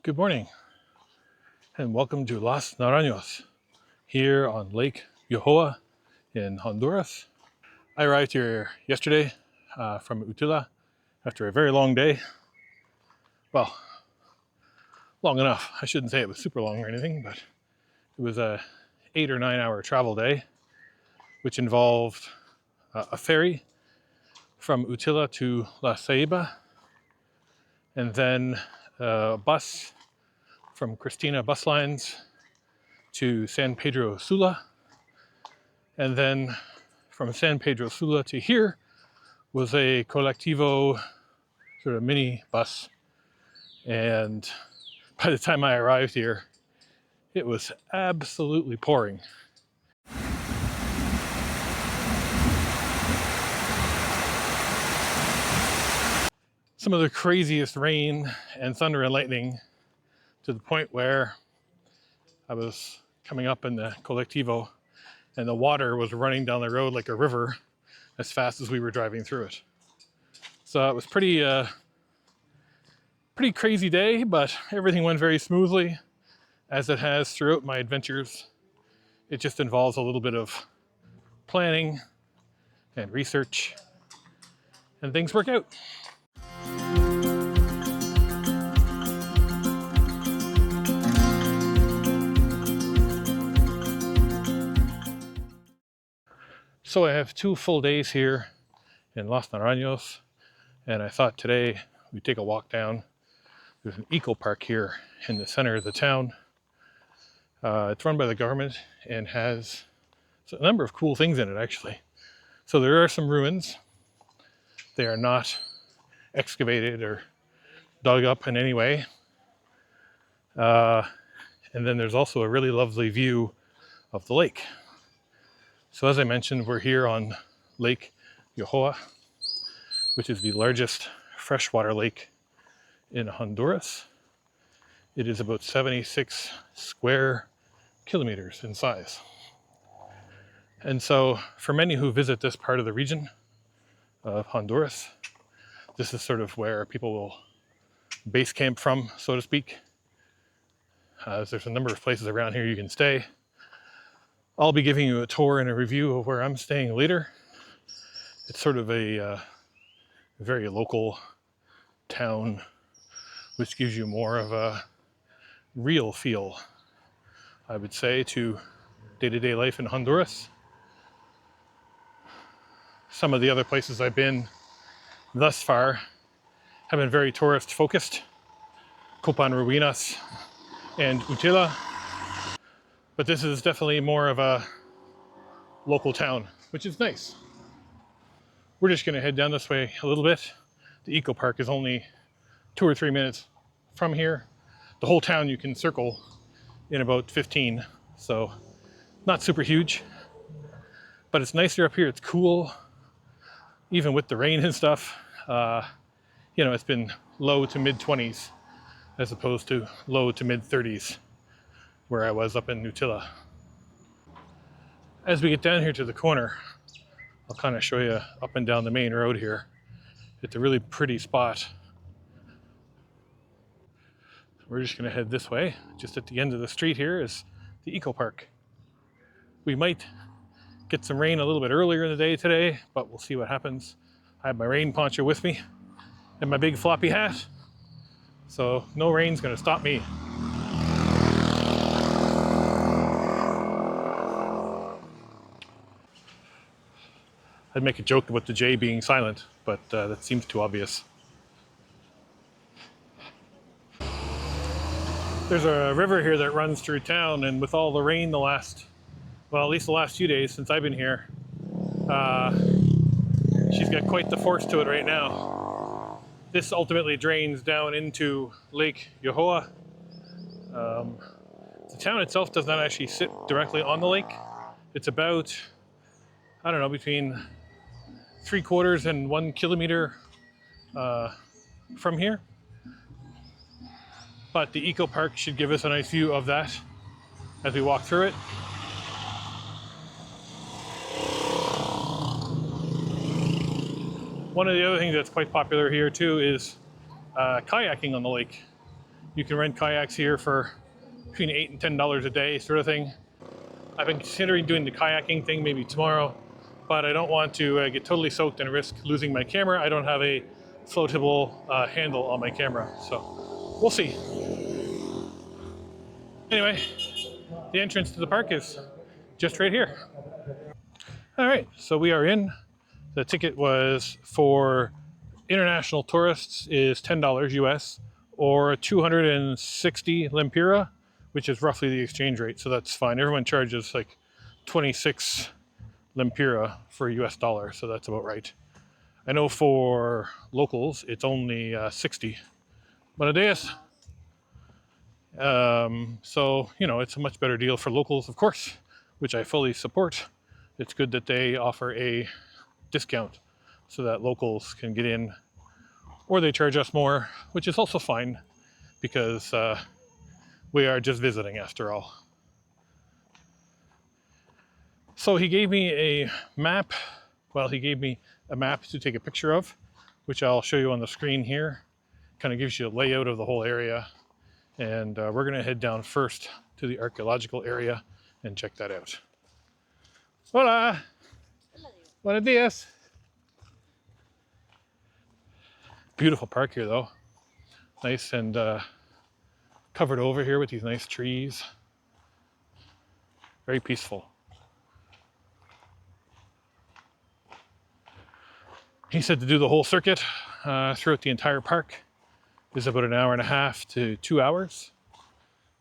Good morning and welcome to Los Naranjos here on Lake Yojoa in Honduras. I arrived here yesterday from Utila after a very long day. Well, long enough. I shouldn't say it was super long or anything, but it was a 8 or 9 hour travel day, which involved a ferry from Utila to La Ceiba, and then a bus from Cristina Bus Lines to San Pedro Sula, and then from San Pedro Sula to here was a colectivo sort of mini bus. And by the time I arrived here, it was absolutely pouring. Some of the craziest rain and thunder and lightning, to the point where I was coming up in the colectivo and the water was running down the road like a river as fast as we were driving through it. So it was pretty crazy day, but everything went very smoothly, as it has throughout my adventures. It just involves a little bit of planning and research, and things work out. So I have 2 full days here in Los Naranjos, and I thought today we'd take a walk down. There's an eco park here in the center of the town. It's run by the government and has a number of cool things in it, actually. So there are some ruins. They are not excavated or dug up in any way. And then there's also a really lovely view of the lake. So as I mentioned, we're here on Lake Yojoa, which is the largest freshwater lake in Honduras. It is about 76 square kilometers in size. And so for many who visit this part of the region of Honduras, this is sort of where people will base camp from, so to speak. There's a number of places around here you can stay. I'll be giving you a tour and a review of where I'm staying later. It's sort of a very local town, which gives you more of a real feel, I would say, to day-to-day life in Honduras. Some of the other places I've been thus far have been very tourist focused. Copan Ruinas and Utila. But this is definitely more of a local town, which is nice. We're just gonna head down this way a little bit. The eco park is only 2 or 3 minutes from here. The whole town you can circle in about 15, so not super huge, but it's nicer up here. It's cool, even with the rain and stuff. It's been low to mid 20s as opposed to low to mid 30s where I was up in Utila. As we get down here to the corner, I'll kind of show you up and down the main road here. It's a really pretty spot. We're just gonna head this way. Just at the end of the street here is the eco park. We might get some rain a little bit earlier in the day today, but we'll see what happens. I have my rain poncho with me and my big floppy hat, so no rain's gonna stop me. I'd make a joke about the J being silent, but that seems too obvious. There's a river here that runs through town, and with all the rain at least the last few days since I've been here, she's got quite the force to it right now. This ultimately drains down into Lake Yojoa. The town itself does not actually sit directly on the lake. It's about, between 3/4 and 1 kilometer from here. But the eco park should give us a nice view of that as we walk through it. One of the other things that's quite popular here too is kayaking on the lake. You can rent kayaks here for between $8 and $10 a day, sort of thing. I've been considering doing the kayaking thing maybe tomorrow, but I don't want to get totally soaked and risk losing my camera. I don't have a floatable handle on my camera, so we'll see. Anyway, the entrance to the park is just right here. All right, so we are in. The ticket was for international tourists is $10 US or 260 lempira, which is roughly the exchange rate, so that's fine. Everyone charges like 26 lempira for a US dollar, so that's about right. I know for locals it's only 60. Buenos so, you know, it's a much better deal for locals, of course, which I fully support. It's good that they offer a discount so that locals can get in, or they charge us more, which is also fine because we are just visiting after all. So he gave me a map. Well, he gave me a map to take a picture of, which I'll show you on the screen here. Kind of gives you a layout of the whole area. And we're going to head down first to the archaeological area and check that out. Hola! Buenos dias! Beautiful park here though. Nice and covered over here with these nice trees. Very peaceful. He said to do the whole circuit throughout the entire park is about 1.5 to 2 hours.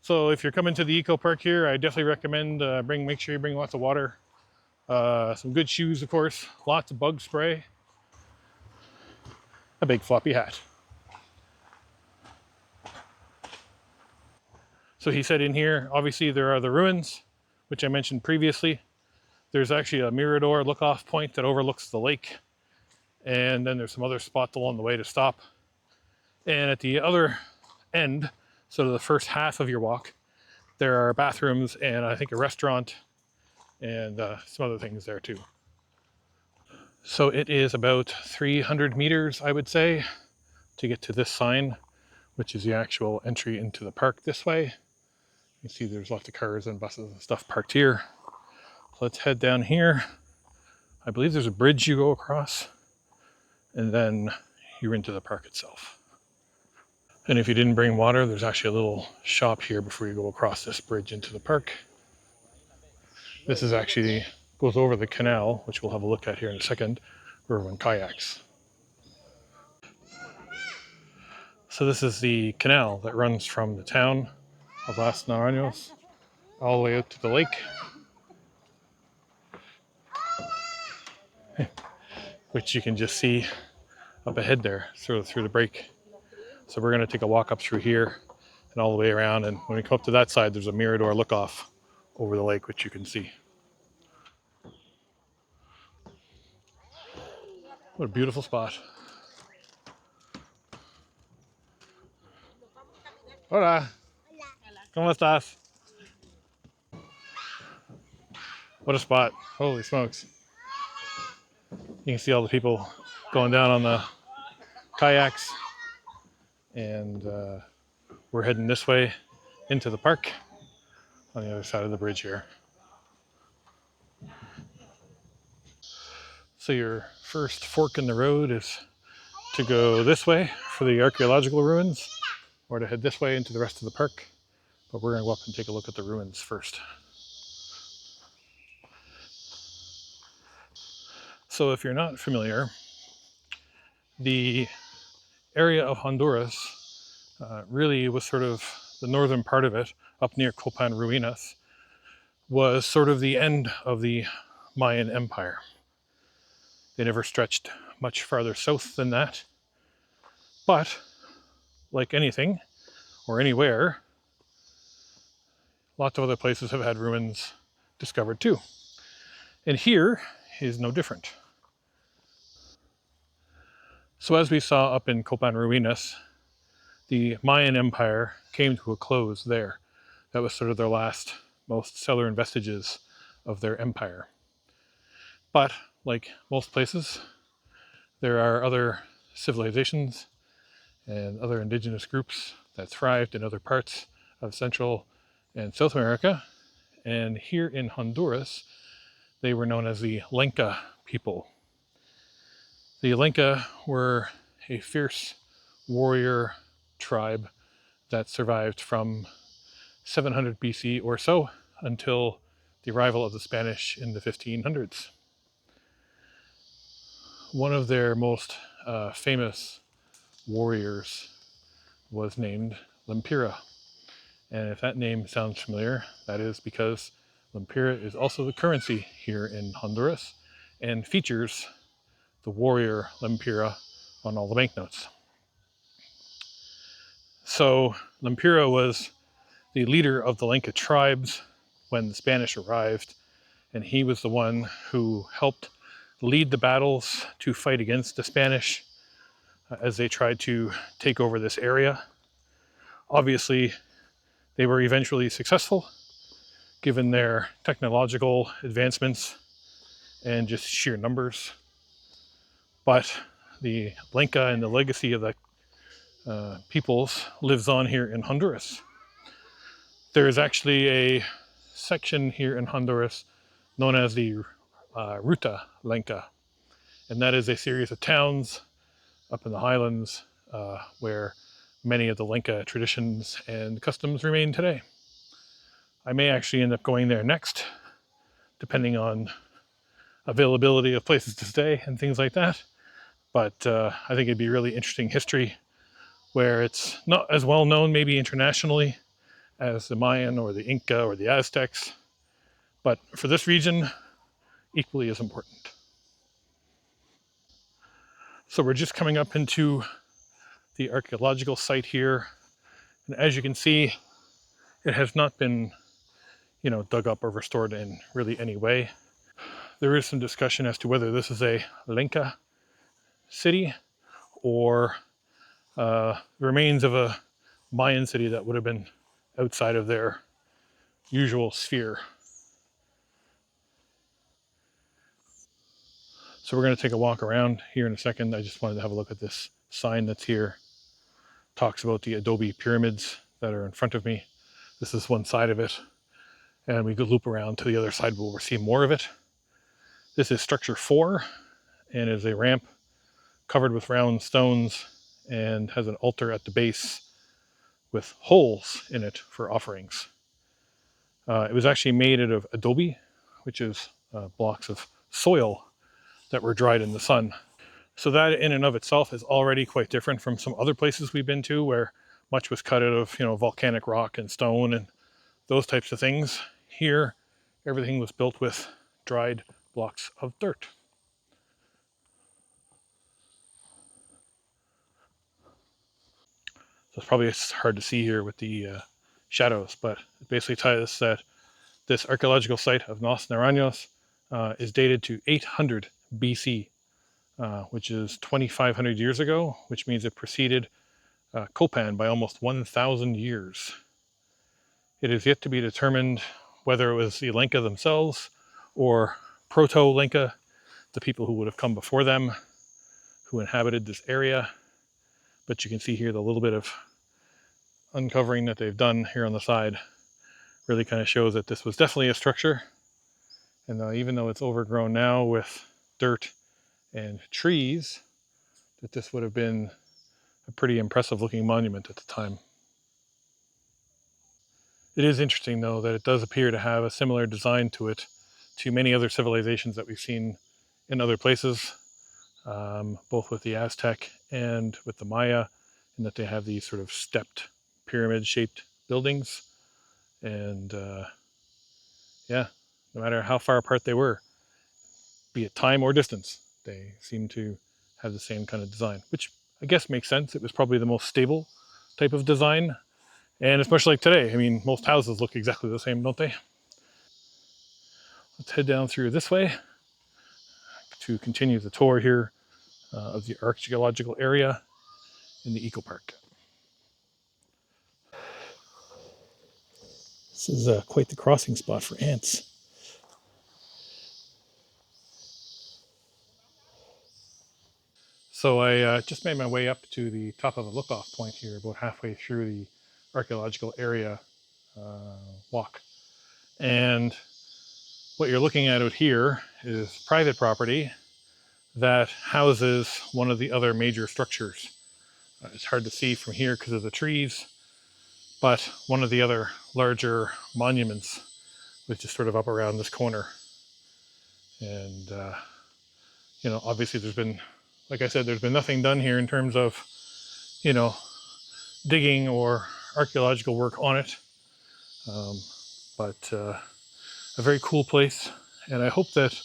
So if you're coming to the eco park here, I definitely recommend make sure you bring lots of water, some good shoes, of course, lots of bug spray, a big floppy hat. So he said in here, obviously there are the ruins, which I mentioned previously. There's actually a mirador look-off point that overlooks the lake. And then there's some other spots along the way to stop. And at the other end, so the first half of your walk, there are bathrooms and I think a restaurant and some other things there too. So it is about 300 meters, I would say, to get to this sign, which is the actual entry into the park this way. You see there's lots of cars and buses and stuff parked here. So let's head down here. I believe there's a bridge you go across, and then you're into the park itself. And if you didn't bring water, there's actually a little shop here before you go across this bridge into the park. This is actually goes over the canal, which we'll have a look at here in a second, where everyone kayaks. So this is the canal that runs from the town of Los Naranjos all the way out to the lake, which you can just see up ahead there through the break. So we're going to take a walk up through here and all the way around, and when we come up to that side, there's a mirador look off over the lake, which you can see. What a beautiful spot. Hola. ¿Cómo estás? What a spot. Holy smokes. You can see all the people going down on the kayaks. And we're heading this way into the park on the other side of the bridge here. So your first fork in the road is to go this way for the archaeological ruins, or to head this way into the rest of the park. But we're going to go up and take a look at the ruins first. So if you're not familiar, the area of Honduras really was sort of the northern part of it, up near Copan Ruinas, was sort of the end of the Mayan Empire. They never stretched much farther south than that. But, like anything, or anywhere, lots of other places have had ruins discovered too. And here is no different. So as we saw up in Copan Ruinas, the Mayan Empire came to a close there. That was sort of their last, most southern vestiges of their empire. But, like most places, there are other civilizations and other indigenous groups that thrived in other parts of Central and South America. And here in Honduras, they were known as the Lenca people. The Lenca were a fierce warrior tribe that survived from 700 BC or so until the arrival of the Spanish in the 1500s. One of their most famous warriors was named Lempira. And if that name sounds familiar, that is because Lempira is also the currency here in Honduras and features the warrior Lempira on all the banknotes. So Lempira was the leader of the Lenca tribes when the Spanish arrived, and he was the one who helped lead the battles to fight against the Spanish as they tried to take over this area. Obviously, they were eventually successful given their technological advancements and just sheer numbers. But the Lenca and the legacy of the peoples lives on here in Honduras. There is actually a section here in Honduras known as the Ruta Lenca, and that is a series of towns up in the highlands where many of the Lenca traditions and customs remain today. I may actually end up going there next, depending on availability of places to stay and things like that. But I think it'd be really interesting history where it's not as well known maybe internationally as the Mayan or the Inca or the Aztecs, but for this region, equally as important. So we're just coming up into the archaeological site here, and as you can see, it has not been, dug up or restored in really any way. There is some discussion as to whether this is a Lenca city or remains of a Mayan city that would have been outside of their usual sphere. So we're going to take a walk around here in a second. I just wanted to have a look at this sign that's here. It talks about the adobe pyramids that are in front of me. This is one side of it, and we could loop around to the other side where we'll see more of it. This is structure 4 and is a ramp covered with round stones and has an altar at the base with holes in it for offerings. It was actually made out of adobe, which is blocks of soil that were dried in the sun. So that in and of itself is already quite different from some other places we've been to where much was cut out of, volcanic rock and stone and those types of things. Here, everything was built with dried blocks of dirt. So it's probably hard to see here with the shadows, but it basically tells us that this archaeological site of Los Naranjos is dated to 800 BC, which is 2,500 years ago, which means it preceded Copan by almost 1,000 years. It is yet to be determined whether it was the Lenca themselves or Proto-Lenca, the people who would have come before them, who inhabited this area. But you can see here the little bit of uncovering that they've done here on the side really kind of shows that this was definitely a structure. And even though it's overgrown now with dirt and trees, that this would have been a pretty impressive looking monument at the time. It is interesting though that it does appear to have a similar design to it to many other civilizations that we've seen in other places, both with the Aztec and with the Maya, in that they have these sort of stepped pyramid shaped buildings. And no matter how far apart they were, be it time or distance, they seem to have the same kind of design, which I guess makes sense. It was probably the most stable type of design. And it's much like today. I mean, most houses look exactly the same, don't they? Let's head down through this way to continue the tour here of the archaeological area in the eco park. This is quite the crossing spot for ants. So I just made my way up to the top of a look-off point here, about halfway through the archaeological area walk. And what you're looking at out here is private property that houses one of the other major structures. It's hard to see from here because of the trees, but one of the other larger monuments was just sort of up around this corner. And, obviously there's been, like I said, there's been nothing done here in terms of, digging or archaeological work on it. But a very cool place. And I hope that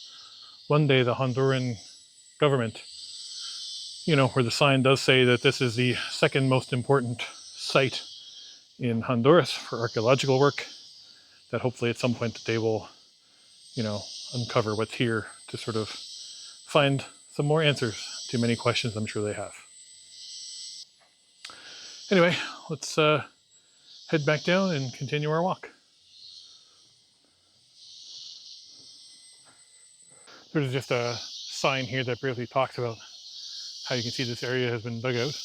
one day the Honduran government, where the sign does say that this is the second most important site in Honduras for archaeological work, that hopefully at some point that they will, uncover what's here to sort of find some more answers to many questions I'm sure they have. Anyway, let's head back down and continue our walk. There's just a sign here that briefly talks about how you can see this area has been dug out.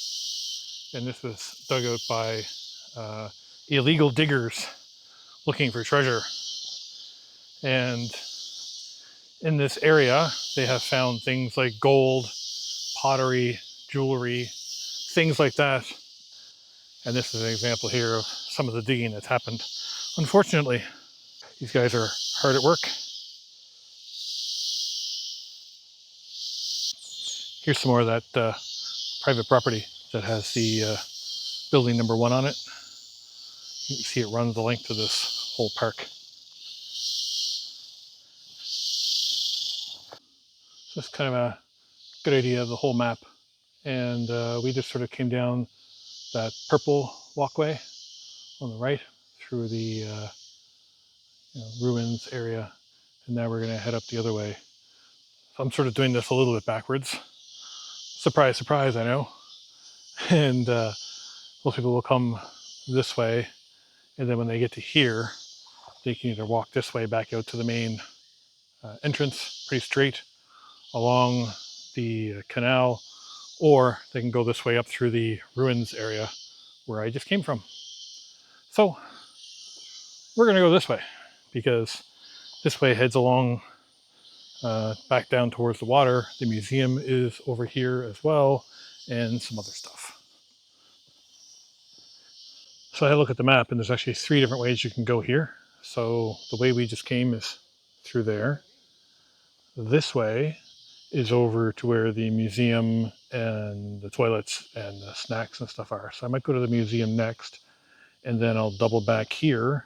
And this was dug out by illegal diggers looking for treasure. And in this area, they have found things like gold, pottery, jewelry, things like that. And this is an example here of some of the digging that's happened. Unfortunately, these guys are hard at work. Here's some more of that private property that has the building number 1 on it. You can see it runs the length of this whole park. So it's kind of a good idea of the whole map. And we just sort of came down that purple walkway on the right through the ruins area. And now we're going to head up the other way. So I'm sort of doing this a little bit backwards. Surprise, surprise, I know. And most people will come this way. And then when they get to here, they can either walk this way back out to the main entrance, pretty straight along the canal, or they can go this way up through the ruins area where I just came from. So we're going to go this way because this way heads along back down towards the water. The museum is over here as well, and some other stuff. So I look at the map, and there's actually 3 different ways you can go here. So the way we just came is through there. This way is over to where the museum and the toilets and the snacks and stuff are. So I might go to the museum next, and then I'll double back here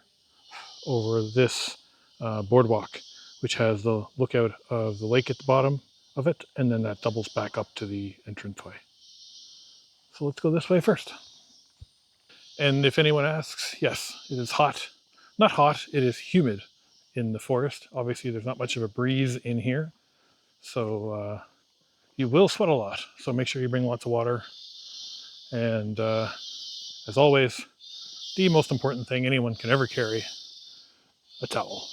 over this boardwalk, which has the lookout of the lake at the bottom of it, and then that doubles back up to the entranceway. So let's go this way first. And if anyone asks, yes, it is hot. Not hot, it is humid in the forest. Obviously, there's not much of a breeze in here, so you will sweat a lot. So make sure you bring lots of water. And as always, the most important thing anyone can ever carry, a towel.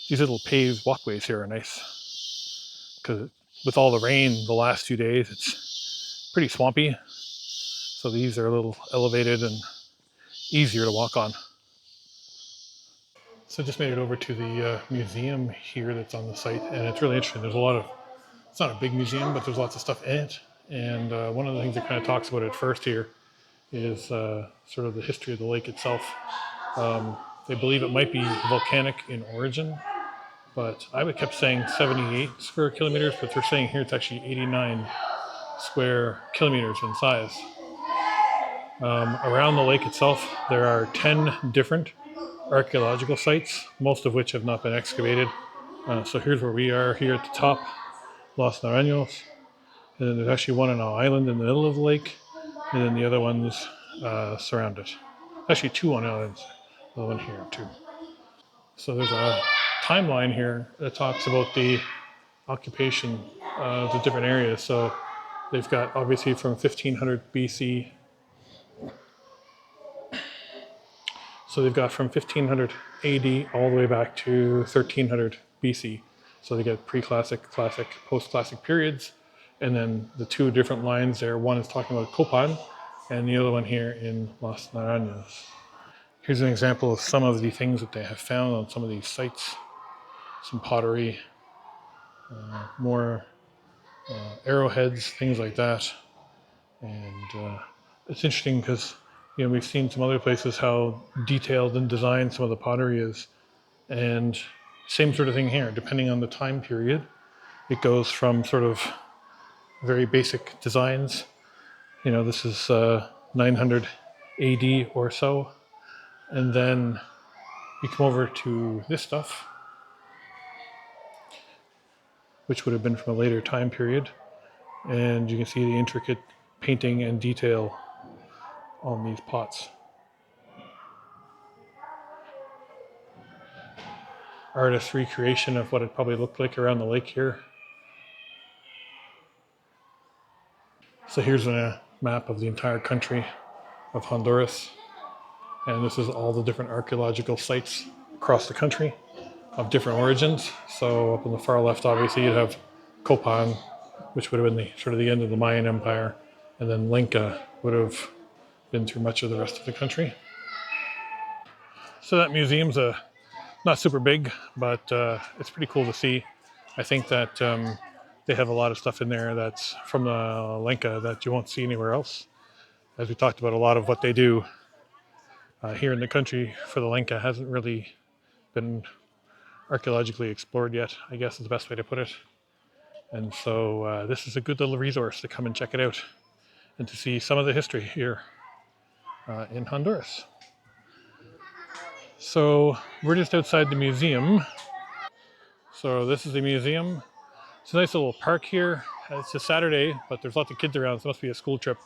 These little paved walkways here are nice because with all the rain the last 2 days, it's pretty swampy. So these are a little elevated and easier to walk on. So I just made it over to the museum here that's on the site, and it's really interesting. There's a lot of, it's not a big museum, but there's lots of stuff in it. And one of the things it kind of talks about at first here is sort of the history of the lake itself. They believe it might be volcanic in origin, but I would kept saying 78 square kilometers, but they're saying here it's actually 89 square kilometers in size. Around the lake itself, there are 10 different archaeological sites, most of which have not been excavated. So here's where we are here at the top, Los Naranjos. And then there's actually one on an island in the middle of the lake, and then the other ones surround it. Actually 2 on islands, the one here too. So there's a timeline here that talks about the occupation of the different areas. So they've got obviously from 1500 BC. So they've got from 1500 AD all the way back to 1300 BC. So they get pre-classic, classic, post-classic periods. And then the two different lines there, one is talking about Copan and the other one here in Los Naranjos. Here's an example of some of the things that they have found on some of these sites. Some pottery, more arrowheads, things like that. And it's interesting because we've seen some other places how detailed and designed some of the pottery is. And same sort of thing here, depending on the time period. It goes from sort of very basic designs. This is 900 AD or so. And then you come over to this stuff, which would have been from a later time period. And you can see the intricate painting and detail on these pots. Artist recreation of what it probably looked like around the lake here. So here's a map of the entire country of Honduras. And this is all the different archaeological sites across the country of different origins. So up on the far left, obviously, you'd have Copan, which would have been the sort of the end of the Mayan Empire. And then Lenca would have been through much of the rest of the country. So that museum's not super big, but it's pretty cool to see. I think that they have a lot of stuff in there that's from the Lenca that you won't see anywhere else. As we talked about, a lot of what they do here in the country for the Lenca hasn't really been archaeologically explored yet, I guess is the best way to put it. And so this is a good little resource to come and check it out and to see some of the history here in Honduras. So we're just outside the museum. So this is the museum. It's a nice little park here. It's a Saturday, but there's lots of kids around, so it must be a school trip.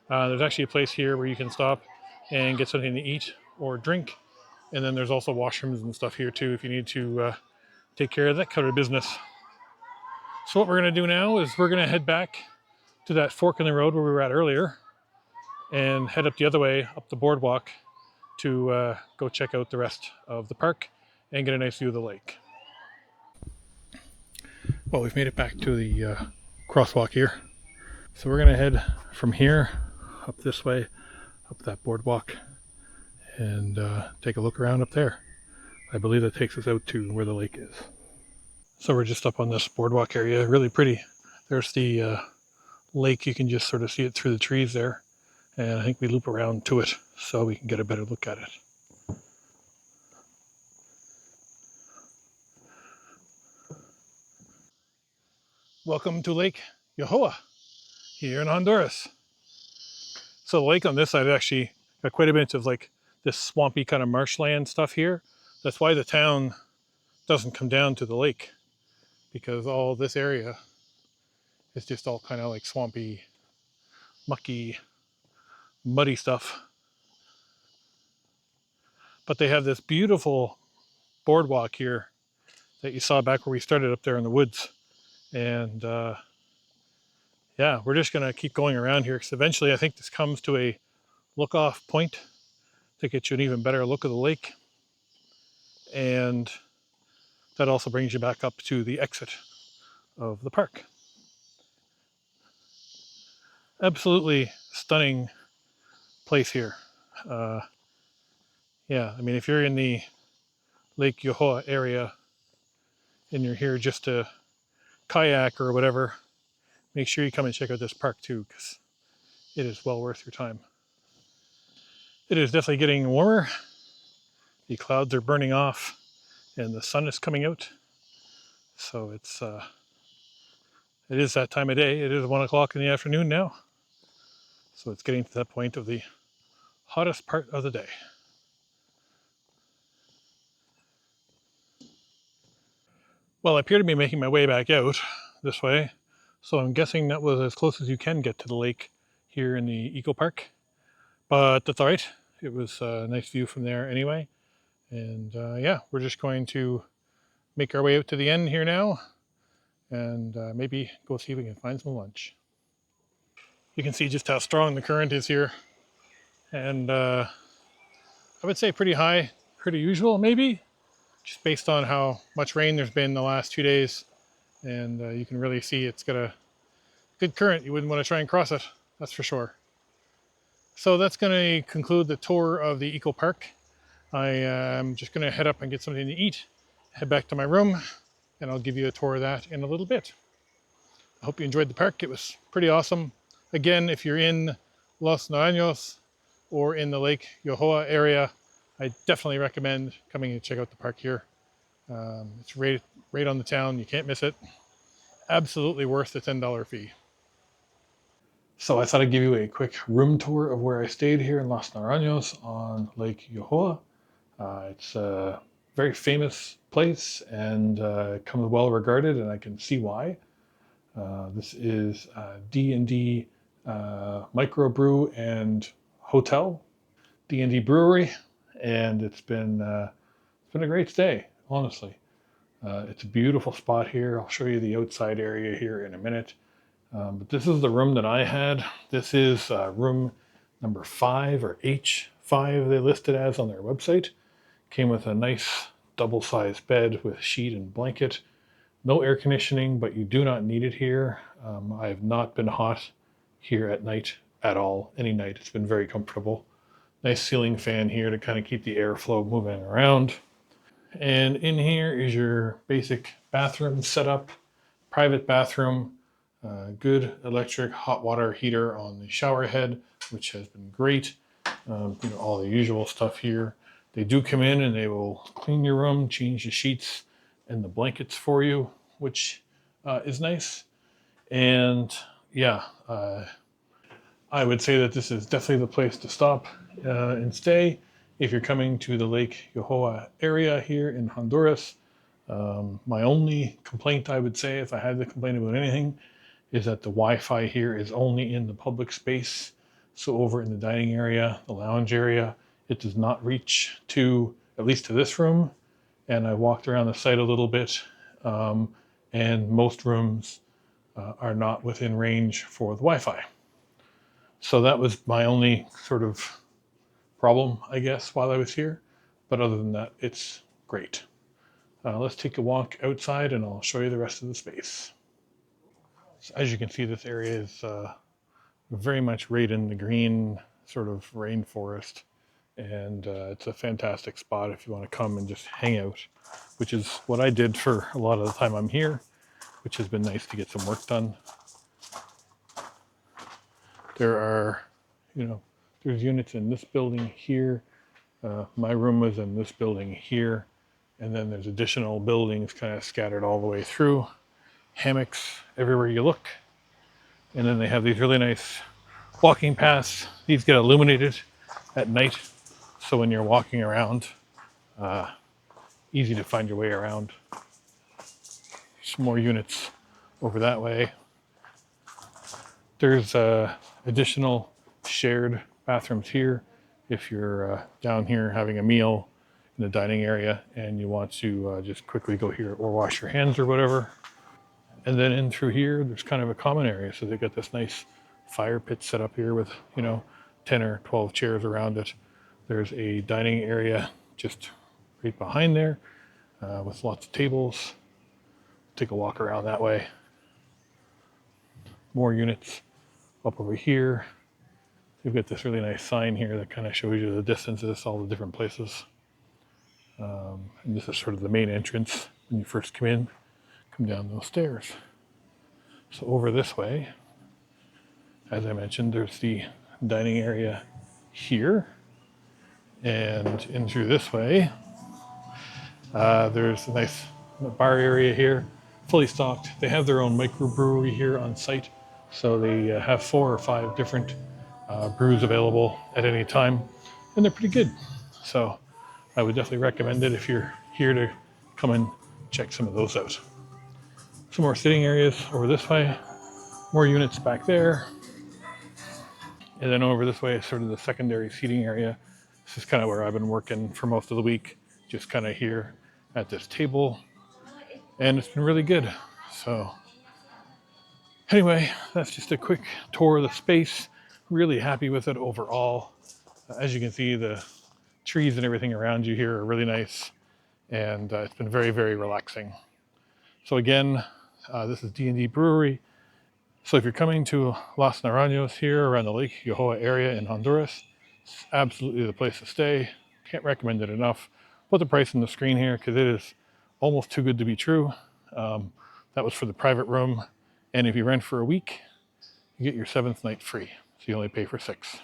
There's actually a place here where you can stop and get something to eat or drink. And then there's also washrooms and stuff here too if you need to take care of that kind of business. So what we're going to do now is we're going to head back to that fork in the road where we were at earlier and head up the other way, up the boardwalk, to go check out the rest of the park and get a nice view of the lake. Well, we've made it back to the crosswalk here. So we're going to head from here up this way, up that boardwalk, and take a look around up there. I believe that takes us out to where the lake is. So we're just up on this boardwalk area, really pretty. There's the lake, you can just sort of see it through the trees there. And I think we loop around to it so we can get a better look at it. Welcome to Lake Yojoa here in Honduras. So the lake on this side actually got quite a bit of like this swampy kind of marshland stuff here. That's why the town doesn't come down to the lake, because all this area is just all kind of like swampy, mucky, muddy stuff. But they have this beautiful boardwalk here that you saw back where we started up there in the woods. And yeah, we're just gonna keep going around here because eventually I think this comes to a look-off point to get you an even better look of the lake. And that also brings you back up to the exit of the park. Absolutely stunning place here. Yeah, I mean, if you're in the Lake Yojoa area and you're here just to kayak or whatever, make sure you come and check out this park too, because it is well worth your time. It is definitely getting warmer. The clouds are burning off and the sun is coming out. So it is that time of day. It is 1 o'clock in the afternoon now. So it's getting to that point of the hottest part of the day. Well, I appear to be making my way back out this way. So I'm guessing that was as close as you can get to the lake here in the eco park. But that's all right. It was a nice view from there anyway. And yeah, we're just going to make our way out to the end here now and maybe go see if we can find some lunch. You can see just how strong the current is here. And I would say pretty high, pretty usual maybe. just based on how much rain there's been the last 2 days. And you can really see it's got a good current. You wouldn't want to try and cross it, that's for sure. So that's going to conclude the tour of the Eco Park. I am just going to head up and get something to eat, head back to my room, and I'll give you a tour of that in a little bit. I hope you enjoyed the park. It was pretty awesome. Again, if you're in Los Naranjos or in the Lake Yojoa area, I definitely recommend coming and check out the park here. It's right on the town. You can't miss it. Absolutely worth the $10 fee. So I thought I'd give you a quick room tour of where I stayed here in Los Naranjos on Lake Yojoa. It's a very famous place and comes well regarded, and I can see why. This is D&D microbrew and hotel, D&D Brewery, and it's been a great stay, honestly. It's a beautiful spot here. I'll show you the outside area here in a minute. But this is the room that I had. This is room number 5, or H5 they listed as on their website. Came with a nice double-sized bed with sheet and blanket. No air conditioning, but you do not need it here. I have not been hot here at night at all, any night. It's been very comfortable. Nice ceiling fan here to kind of keep the airflow moving around. And in here is your basic bathroom setup, private bathroom, good electric hot water heater on the shower head, which has been great. All the usual stuff here. They do come in and they will clean your room, change the sheets and the blankets for you, which is nice. And yeah, I would say that this is definitely the place to stop and stay if you're coming to the Lake Yojoa area here in Honduras. My only complaint, I would say, if I had to complain about anything, is that the Wi-Fi here is only in the public space. So over in the dining area, the lounge area, it does not reach to, at least to this room. And I walked around the site a little bit, and most rooms are not within range for the Wi-Fi. So that was my only sort of problem, I guess, while I was here. But other than that, it's great. Let's take a walk outside and I'll show you the rest of the space. So as you can see, this area is very much right in the green sort of rainforest. And it's a fantastic spot if you want to come and just hang out, which is what I did for a lot of the time I'm here, which has been nice to get some work done. There are, there's units in this building here. My room was in this building here. And then there's additional buildings kind of scattered all the way through. Hammocks everywhere you look. And then they have these really nice walking paths. These get illuminated at night. So when you're walking around, easy to find your way around. Some more units over that way. There's additional shared bathrooms here if you're down here having a meal in the dining area and you want to just quickly go here or wash your hands or whatever. And then in through here, there's kind of a common area. So they've got this nice fire pit set up here with, 10 or 12 chairs around it. There's a dining area just right behind there with lots of tables. Take a walk around that way. More units up over here. They've got this really nice sign here that kind of shows you the distances, all the different places. And this is sort of the main entrance when you first come down those stairs. So over this way, as I mentioned, there's the dining area here. And in through this way, there's a nice bar area here, fully stocked. They have their own microbrewery here on site. So they have 4 or 5 different brews available at any time. And they're pretty good. So I would definitely recommend it if you're here to come and check some of those out. Some more sitting areas over this way. More units back there. And then over this way is sort of the secondary seating area. This is kind of where I've been working for most of the week, just kind of here at this table. And it's been really good. So anyway, that's just a quick tour of the space. Really happy with it overall. As you can see, the trees and everything around you here are really nice. and it's been very, very relaxing. So again, this is D&D Brewery. So if you're coming to Los Naranjos here around the Lake Yojoa area in Honduras, it's absolutely the place to stay. Can't recommend it enough. Put the price on the screen here because it is almost too good to be true. That was for the private room. And if you rent for a week, you get your 7th night free. So you only pay for 6.